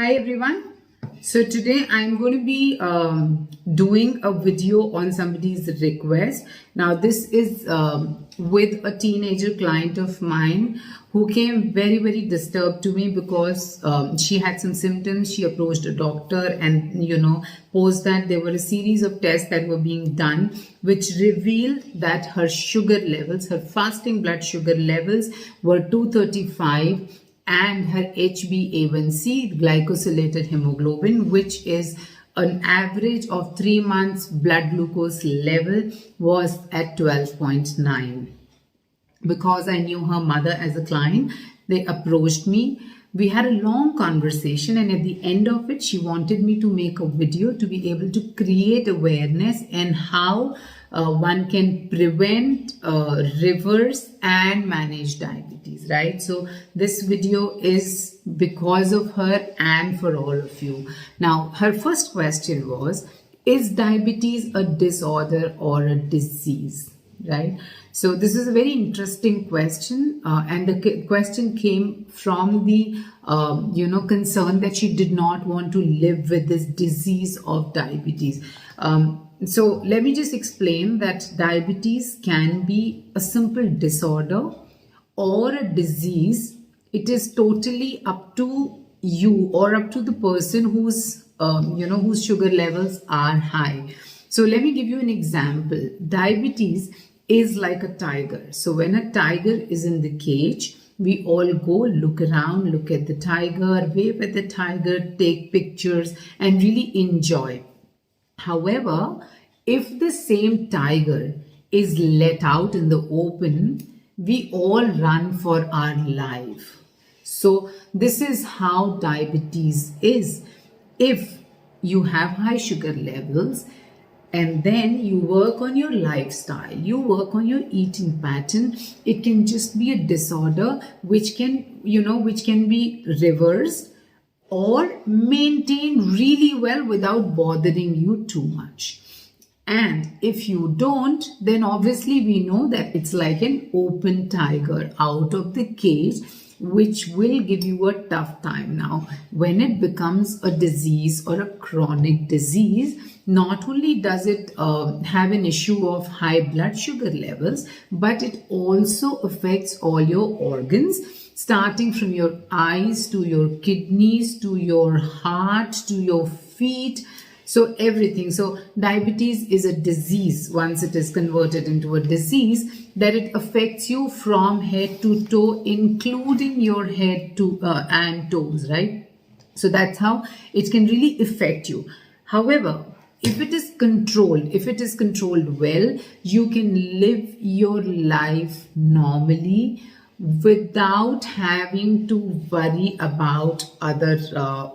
Hi everyone. So today I'm going to be doing a video on somebody's request. Now this is with a teenager client of mine who came very disturbed to me because she had some symptoms. She approached a doctor and post that there were a series of tests that were being done which revealed that her sugar levels, her fasting blood sugar levels were 235 and her HbA1c, glycosylated hemoglobin, which is an average of 3 months blood glucose level, was at 12.9. Because I knew her mother as a client, they approached me. We had a long conversation, and at the end of it, she wanted me to make a video to be able to create awareness and how one can prevent, reverse and manage diabetes, right? So this video is because of her and for all of you. Now, her first question was, is diabetes a disorder or a disease, right? So this is a very interesting question, and the question came from the concern that she did not want to live with this disease of diabetes. So let me just explain that diabetes can be a simple disorder or a disease. It is totally up to you or up to the person whose sugar levels are high. So let me give you an example. Diabetes is like a tiger. So when a tiger is in the cage, we all go look around, look at the tiger, wave at the tiger, take pictures and really enjoy. However, if the same tiger is let out in the open, we all run for our life. So this is how diabetes is. If you have high sugar levels, and then you work on your lifestyle, you work on your eating pattern, it can just be a disorder which can be reversed or maintained really well without bothering you too much. And if you don't, then obviously we know that it's like an open tiger out of the cage, which will give you a tough time. Now, when it becomes a disease or a chronic disease, not only does it have an issue of high blood sugar levels, but it also affects all your organs, starting from your eyes to your kidneys to your heart to your feet. So everything. So diabetes is a disease. Once it is converted into a disease, that it affects you from head to toe, including your head to and toes, right? So that's how it can really affect you. However, if it is controlled well, you can live your life normally without having to worry about other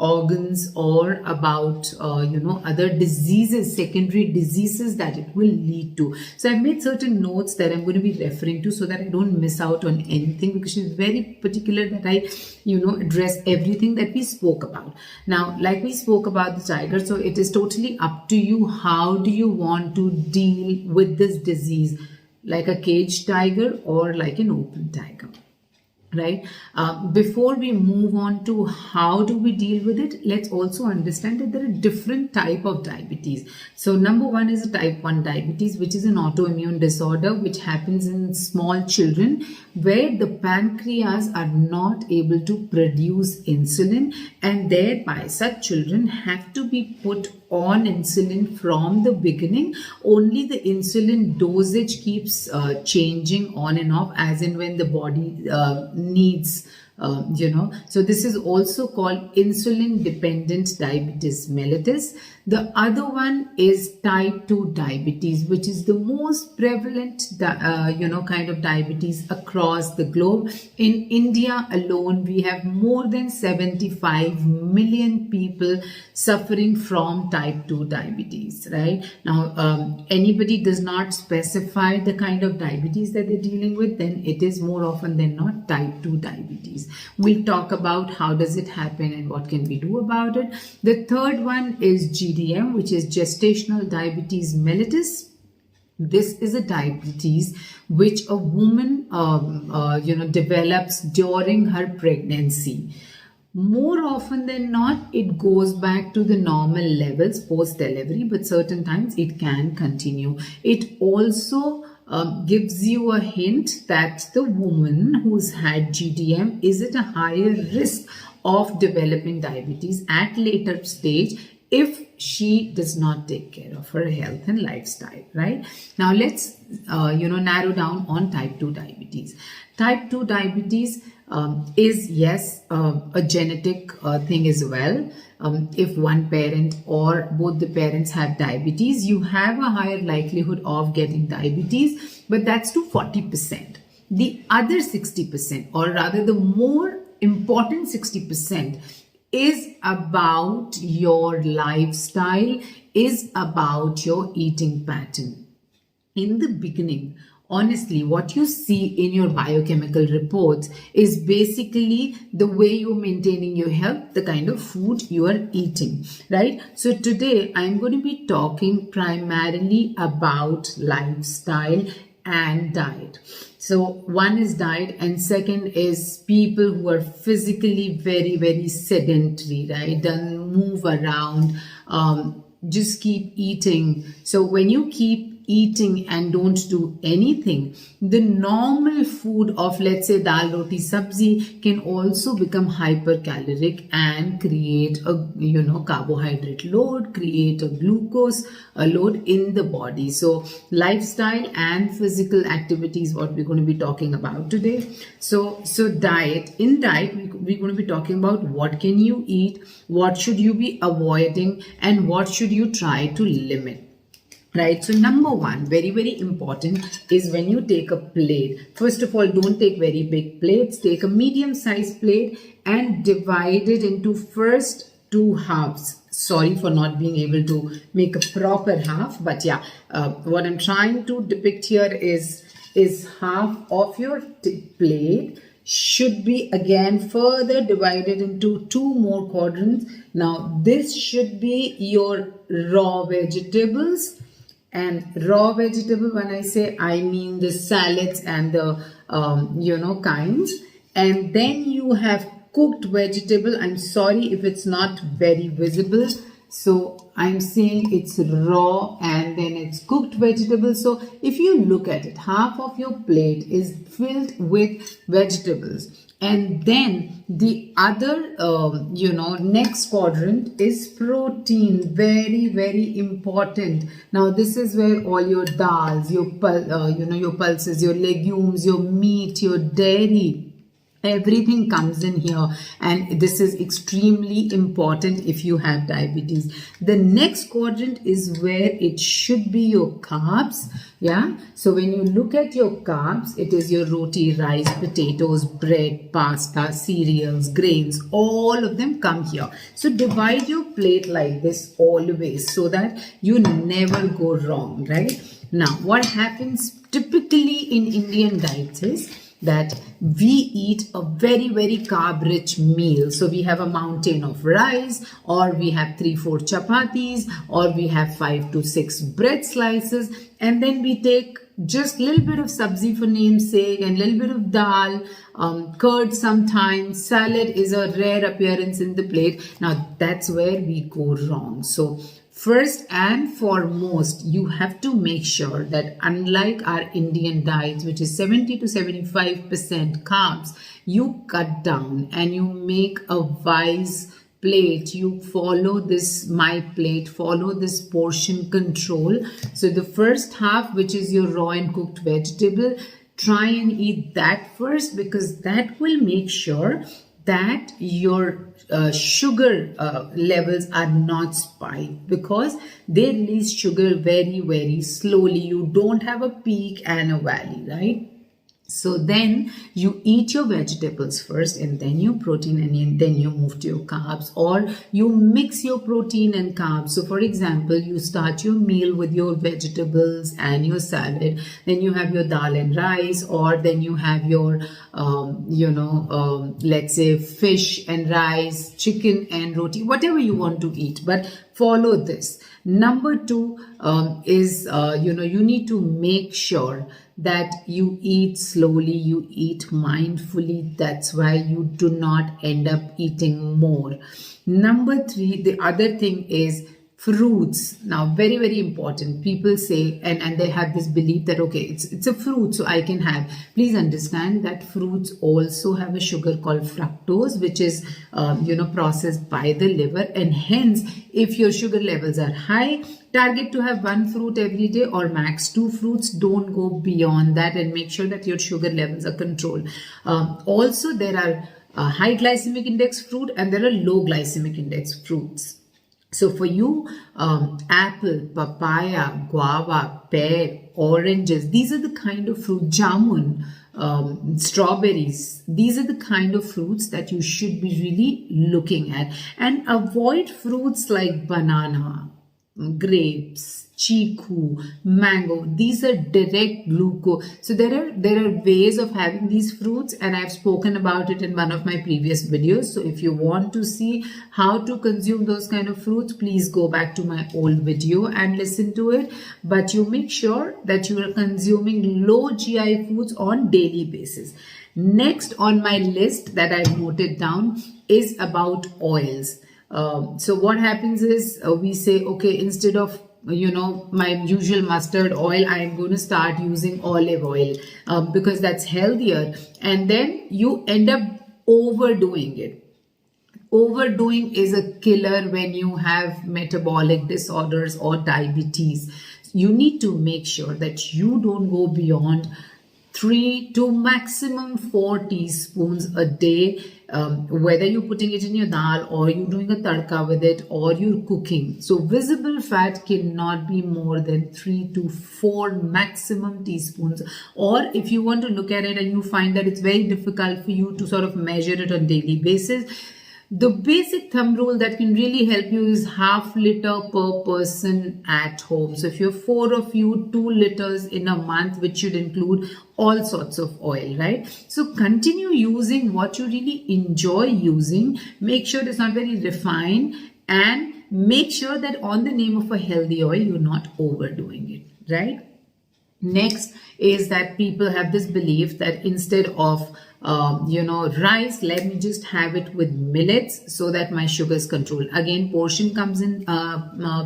organs or about other diseases, secondary diseases that it will lead to. So I've made certain notes that I'm going to be referring to so that I don't miss out on anything, because she's very particular that I address everything that we spoke about. Now, like we spoke about the tiger, so it is totally up to you. How do you want to deal with this disease? Like a caged tiger or like an open tiger, right? Before we move on to how do we deal with it, let's also understand that there are different types of diabetes. So number one is a type 1 diabetes, which is an autoimmune disorder which happens in small children where the pancreas are not able to produce insulin, and thereby such children have to be put on insulin from the beginning. Only the insulin dosage keeps changing on and off as in when the body needs, so this is also called insulin dependent diabetes mellitus. The other one is type 2 diabetes, which is the most prevalent kind of diabetes across the globe. In India alone, we have more than 75 million people suffering from type 2 diabetes, right? Now, anybody does not specify the kind of diabetes that they're dealing with, then it is more often than not type 2 diabetes. We'll talk about how does it happen and what can we do about it. The third one is GDM, which is gestational diabetes mellitus. This is a diabetes which a woman develops during her pregnancy. more often than not, it goes back to the normal levels post delivery, but certain times it can continue. It also gives you a hint that the woman who's had GDM is at a higher risk of developing diabetes at later stage if she does not take care of her health and lifestyle, right? Now let's narrow down on type 2 diabetes. Type 2 diabetes is, yes, a genetic thing as well. If one parent or both the parents have diabetes, you have a higher likelihood of getting diabetes, but that's to 40%. The other 60%, or rather the more important 60%, is about your lifestyle, is about your eating pattern. In the beginning, honestly, what you see in your biochemical reports is basically the way you're maintaining your health, the kind of food you are eating, right? So today I'm going to be talking primarily about lifestyle and diet. So one is diet, and second is people who are physically very, very sedentary, right? Don't move around, just keep eating. So when you keep eating and don't do anything, the normal food of, let's say, dal, roti, sabzi can also become hypercaloric and create a carbohydrate load, create a glucose load in the body. So lifestyle and physical activity is what we're going to be talking about today. So diet. In diet, we're going to be talking about what can you eat, what should you be avoiding, and what should you try to limit. Right, so number one, very, very important, is when you take a plate. First of all, don't take very big plates. Take a medium-sized plate and divide it into first two halves. Sorry for not being able to make a proper half, but yeah, what I'm trying to depict here is half of your plate should be again further divided into two more quadrants. Now, this should be your raw vegetables. And raw vegetable, when I say, I mean the salads and the kinds. And then you have cooked vegetable. I'm sorry if it's not very visible. So I'm saying it's raw and then it's cooked vegetable. So if you look at it, half of your plate is filled with vegetables. And then the other, next quadrant is protein. Very, very important. Now, this is where all your dals, your pulses, your legumes, your meat, your dairy, everything comes in here, and this is extremely important if you have diabetes. The next quadrant is where it should be your carbs. Yeah, so when you look at your carbs, it is your roti, rice, potatoes, bread, pasta, cereals, grains, all of them come here. So divide your plate like this always so that you never go wrong, right? Now, what happens typically in Indian diets is that we eat a very, very carb rich meal. So we have a mountain of rice, or we have 3-4 chapatis, or we have 5 to 6 bread slices, and then we take just a little bit of sabzi for namesake and a little bit of dal, curd sometimes. Salad is a rare appearance in the plate. Now that's where we go wrong. So first and foremost, you have to make sure that unlike our Indian diets, which is 70 to 75% carbs, you cut down and you make a wise plate. You follow this, my plate, follow this portion control. So the first half, which is your raw and cooked vegetable, try and eat that first, because that will make sure that your sugar levels are not spiked, because they release sugar very, very slowly. You don't have a peak and a valley, right? So then you eat your vegetables first, and then your protein, and then you move to your carbs, or you mix your protein and carbs. So for example, you start your meal with your vegetables and your salad, then you have your dal and rice, or then you have your let's say fish and rice, chicken and roti, whatever you want to eat, but follow this. Number two is you need to make sure that you eat slowly, you eat mindfully. That's why you do not end up eating more. Number 3, the other thing is fruits. Now, very, very important. People say, and they have this belief that, okay, it's a fruit, so I can have. Please understand that fruits also have a sugar called fructose, which is, processed by the liver. And hence, if your sugar levels are high, target to have 1 fruit every day or max 2 fruits. Don't go beyond that, and make sure that your sugar levels are controlled. Also, there are high glycemic index fruit and there are low glycemic index fruits. So for you, apple, papaya, guava, pear, oranges, these are the kind of fruit, jamun, strawberries, these are the kind of fruits that you should be really looking at. And avoid fruits like banana, grapes, chiku, mango. These are direct glucose. So there are ways of having these fruits, and I've spoken about it in one of my previous videos. So if you want to see how to consume those kind of fruits, please go back to my old video and listen to it. But you make sure that you are consuming low GI foods on daily basis. Next on my list that I've noted down is about oils. So what happens is we say, okay, instead of my usual mustard oil, I am going to start using olive oil because that's healthier. And then you end up overdoing it. Overdoing is a killer when you have metabolic disorders or diabetes. You need to make sure that you don't go beyond 3 to maximum 4 teaspoons a day, whether you're putting it in your dal or you're doing a tadka with it or you're cooking. So visible fat cannot be more than 3 to 4 maximum teaspoons. Or if you want to look at it and you find that it's very difficult for you to sort of measure it on daily basis, the basic thumb rule that can really help you is ½ liter per person at home. So if you're 4 of you, 2 liters in a month, which should include all sorts of oil, right? So continue using what you really enjoy using. Make sure it's not very refined, and make sure that on the name of a healthy oil, you're not overdoing it, right? Next is that people have this belief that instead of rice, let me just have it with millets so that my sugar is controlled. Again, portion comes in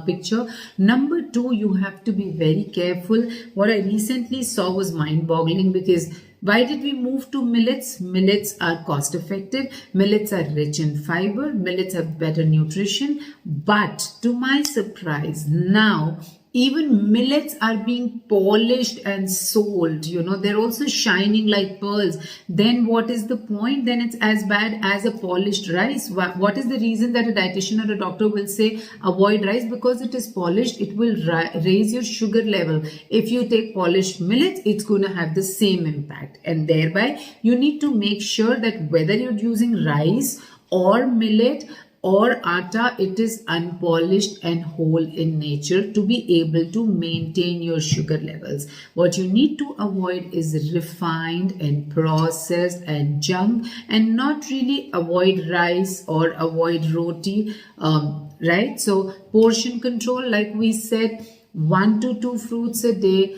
picture. Number 2, you have to be very careful. What I recently saw was mind-boggling, because why did we move to millets? Millets are cost effective. Millets are rich in fiber. Millets have better nutrition. But to my surprise, now even millets are being polished and sold. They're also shining like pearls. Then what is the point? Then it's as bad as a polished rice. What is the reason that a dietitian or a doctor will say avoid rice? Because it is polished, it will raise your sugar level. If you take polished millets, it's going to have the same impact. And thereby, you need to make sure that whether you're using rice or millet or atta, it is unpolished and whole in nature to be able to maintain your sugar levels. What you need to avoid is refined and processed and junk, and not really avoid rice or avoid roti, right? So portion control, like we said, 1 to 2 fruits a day.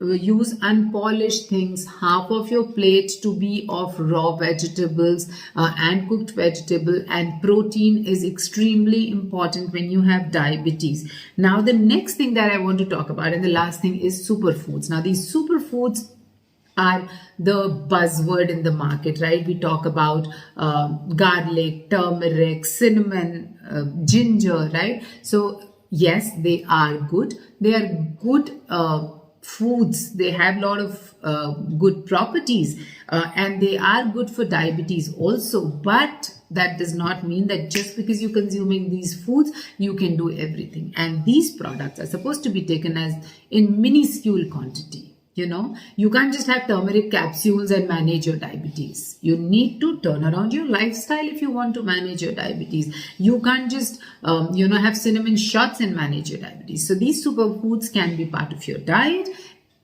Use unpolished things. Half of your plate to be of raw vegetables and cooked vegetable, and protein is extremely important when you have diabetes. Now the next thing that I want to talk about, and the last thing, is superfoods. Now these superfoods are the buzzword in the market, right? We talk about garlic, turmeric, cinnamon, ginger, right? So yes, they are good. They are good foods. They have a lot of good properties, and they are good for diabetes also. But that does not mean that just because you're consuming these foods, you can do everything. And these products are supposed to be taken as in minuscule quantity. You can't just have turmeric capsules and manage your diabetes. You need to turn around your lifestyle if you want to manage your diabetes. You can't just, have cinnamon shots and manage your diabetes. So these superfoods can be part of your diet,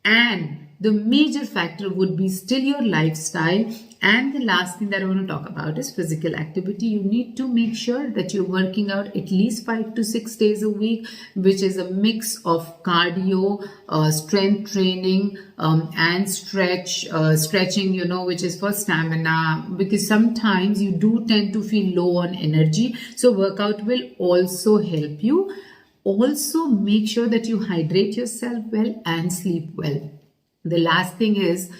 and the major factor would be still your lifestyle. And the last thing that I want to talk about is physical activity. You need to make sure that you're working out at least 5 to 6 days a week, which is a mix of cardio, strength training, and stretching, which is for stamina, because sometimes you do tend to feel low on energy. So workout will also help you. Also, make sure that you hydrate yourself well and sleep well. The last thing is,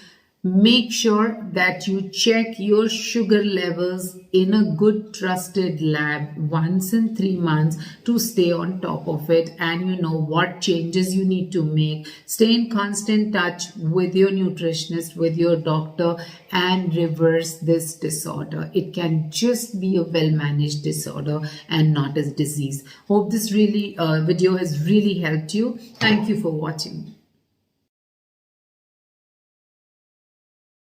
make sure that you check your sugar levels in a good trusted lab once in 3 months to stay on top of it, and you know what changes you need to make. Stay in constant touch with your nutritionist, with your doctor, and reverse this disorder. It can just be a well-managed disorder and not a disease. Hope this video has really helped you. Thank you for watching.